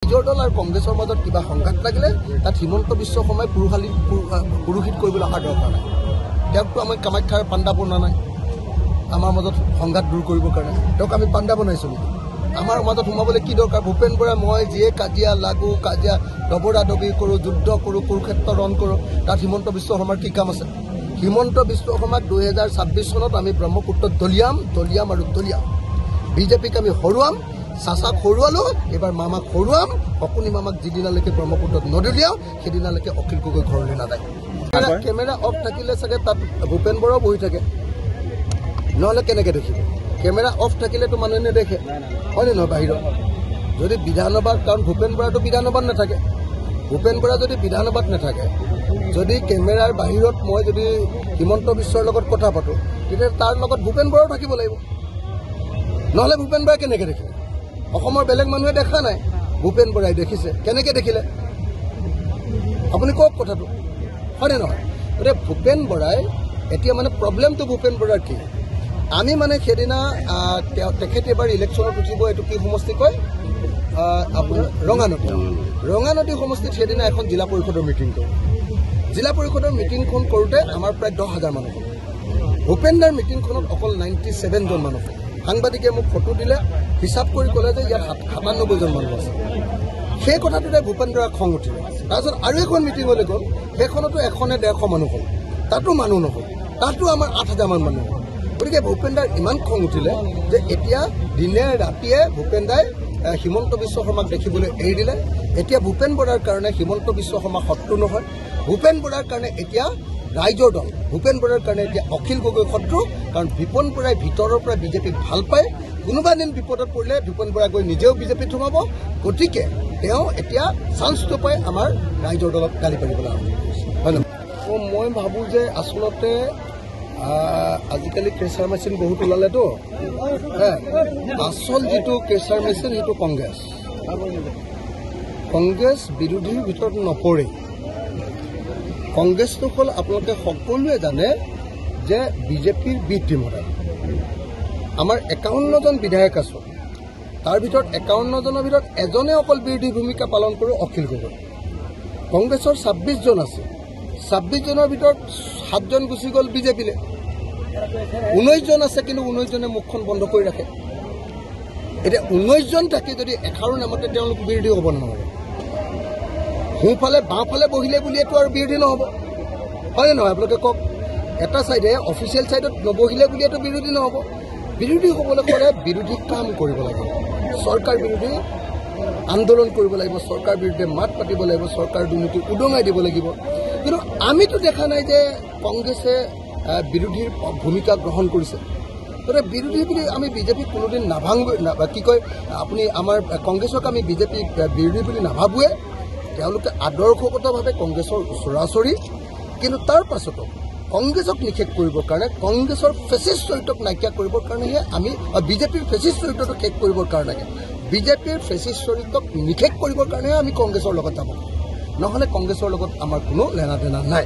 ৰাইজৰ দল আৰু কংগ্ৰেছৰ মাজত কিবা সংঘাত লাগিলে তাত হিমন্ত বিশ্ব শৰ্মাই পুৰোহিত কৰিবলৈ অহাৰ দৰকাৰ নাই। তেওঁকতো আমি কামাখ্যাৰ পাণ্ডা বনোৱা নাই আমাৰ মাজত সংঘাত দূৰ কৰিবৰ কাৰণে। তেওঁক আমি পাণ্ডা বনাইছোঁ নেকি? আমাৰ মাজত সোমাবলৈ কি দৰকাৰ? ভূপেন বৰাই মই যিয়ে কাজিয়া লাগো, কাজিয়া দবৰা দবি কৰোঁ, যুদ্ধ কৰোঁ, কুৰুক্ষেত্ৰ ৰণ কৰোঁ, তাত হিমন্ত বিশ্ব শৰ্মাৰ কি কাম আছে? হিমন্ত বিশ্ব শৰ্মাক 2026 চনত আমি ব্ৰহ্মপুত্ৰত দলিয়াম আৰু দলিয়াম। বিজেপিক আমি হৰুৱাম, চাচাক হৰুৱালো, এইবাৰ মামাক হৰুৱাম। অকুনি মামাক যিদিনালৈকে ব্ৰহ্মপুত্ৰত নদলিয়াওঁ সেইদিনালৈকে অখিল গগৈ ঘৰলৈ নাযায়। কেমেৰা অফ থাকিলে চাগে তাত ভূপেন বৰাও বহি থাকে, নহ'লে কেনেকৈ দেখিব? কেমেৰা অফ থাকিলেতো মানুহে নেদেখে, হয়নে নহয়? বাহিৰত যদি বিধানসভাত, কাৰণ ভূপেন বৰাটো বিধানসভাত নাথাকে। ভূপেন বৰা যদি বিধানসভাত নাথাকে, যদি কেমেৰাৰ বাহিৰত মই যদি হিমন্ত বিশ্বৰ লগত কথা পাতোঁ, তেতিয়া তাৰ লগত ভূপেন বৰাও থাকিব লাগিব, নহ'লে ভূপেন বৰাই কেনেকৈ দেখিলে? অসমৰ বেলেগ মানুহে দেখা নাই, ভূপেন বৰাই দেখিছে। কেনেকৈ দেখিলে আপুনি কওক কথাটো, হয়নে নহয়? গতিকে ভূপেন বৰাই এতিয়া মানে প্ৰব্লেমটো ভূপেন বৰাৰ কি? আমি মানে সেইদিনা তেখেতে এবাৰ ইলেকশ্যনত উঠিব, এইটো কি সমষ্টি কয় আপোনাৰ ৰঙানদী সমষ্টিত সেইদিনা এখন জিলা পৰিষদৰ মিটিং কৰোঁ। জিলা পৰিষদৰ মিটিংখন কৰোঁতে আমাৰ প্ৰায় 10,000 মানুহ হ'ল। ভূপেন দাৰ মিটিংখনত অকল 97 জন মানুহ। সাংবাদিকে মোক ফটো দিলে, হিচাপ কৰি ক'লে যে ইয়াত 97 জন মানুহ আছে। সেই কথাটোতে ভূপেন দাৰ খং উঠিলে। তাৰপিছত আৰু এখন মিটিঙলৈ গ'ল, সেইখনতো 100-150 মানুহ হ'ল, তাতো মানুহ নহ'ল, তাতো আমাৰ 8,000 মান মানুহ হ'ল। গতিকে ভূপেন দাৰ ইমান খং উঠিলে যে এতিয়া দিনে ৰাতিয়ে ভূপেন দাই হিমন্ত বিশ্ব শৰ্মাক দেখিবলৈ এৰি দিলে। এতিয়া ভূপেন বৰাৰ কাৰণে হিমন্ত বিশ্ব শৰ্মা শত্ৰু নহয়, ভূপেন বৰাৰ কাৰণে এতিয়া ৰাইজৰ দল, ভূপেন বৰাৰ কাৰণে এতিয়া অখিল গগৈ শত্ৰু। কাৰণ ভূপেন বৰাই ভিতৰৰ পৰা বিজেপিক ভাল পায়। কোনোবা দিন বিপদত পৰিলে ভূপেন বৰা গৈ নিজেও বিজেপিত সোমাব। গতিকে তেওঁ এতিয়া চান্সটো পাই আমাৰ ৰাইজৰ দলক গালি পাৰিবলৈ আৰম্ভ কৰিছে, হয় নহয়? মই ভাবোঁ যে আচলতে আজিকালি প্ৰেছাৰ মেচিন বহুত ওলালেতো, আচল যিটো প্ৰেছাৰ মেচিন সেইটো কংগ্ৰেছ বিৰোধীৰ ভিতৰত নপৰে। কংগ্ৰেছটো হ'ল আপোনালোকে সকলোৱে জানে যে বিজেপিৰ বৃদ্ধি মডেল। আমাৰ 51 জন বিধায়ক আছোঁ, তাৰ ভিতৰত 51 জনৰ ভিতৰত এজনে অকল বিৰোধী ভূমিকা পালন কৰোঁ, অখিল গগৈ। কংগ্ৰেছৰ 26 জন আছে, 26 জনৰ ভিতৰত 7 জন গুচি গ'ল বিজেপিলৈ। 19 জন আছে, কিন্তু 19 জনে মুখখন বন্ধ কৰি ৰাখে। এতিয়া 19 জন থাকি যদি এষাৰো নামতে তেওঁলোক বিৰোধী হ'ব নহ'ব, সোঁফালে বাওঁফালে বহিলে বুলিয়েতো আৰু বিৰোধী নহ'ব, হয়নে নহয়? আপোনালোকে কওক। এটা চাইডে অফিচিয়েল চাইডত নবহিলে বুলিয়েতো বিৰোধী নহ'ব। বিৰোধী হ'বলৈ হ'লে বিৰোধী কাম কৰিব লাগিব, চৰকাৰ বিৰোধী আন্দোলন কৰিব লাগিব, চৰকাৰ বিৰুদ্ধে মাত পাতিব লাগিব, চৰকাৰ দুৰ্নীতি উদঙাই দিব লাগিব। কিন্তু আমিতো দেখা নাই যে কংগ্ৰেছে বিৰোধীৰ ভূমিকা গ্ৰহণ কৰিছে। গতিকে বিৰোধী বুলি আমি বিজেপিক কোনোদিন নাভাঙোৱে, কি কয় আপুনি, আমাৰ কংগ্ৰেছক আমি বিজেপি বিৰোধী বুলি নাভাবোৱে। তেওঁলোকে আদৰ্শগতভাৱে কংগ্ৰেছৰ ওচৰা-ওচৰি, কিন্তু তাৰ পাছতো কংগ্ৰেছক নিষেধ কৰিবৰ কাৰণে, কংগ্ৰেছৰ ফেচিষ্ট চৰিত্ৰক নাইকিয়া কৰিবৰ কাৰণেহে আমি, বিজেপিৰ ফেচিষ্ট চৰিত্ৰটো শেষ কৰিবৰ কাৰণে, বিজেপিৰ ফেচিষ্ট চৰিত্ৰক নিষেধ কৰিবৰ কাৰণেহে আমি কংগ্ৰেছৰ লগত যাব, নহ'লে কংগ্ৰেছৰ লগত আমাৰ কোনো লেনা দেনা নাই।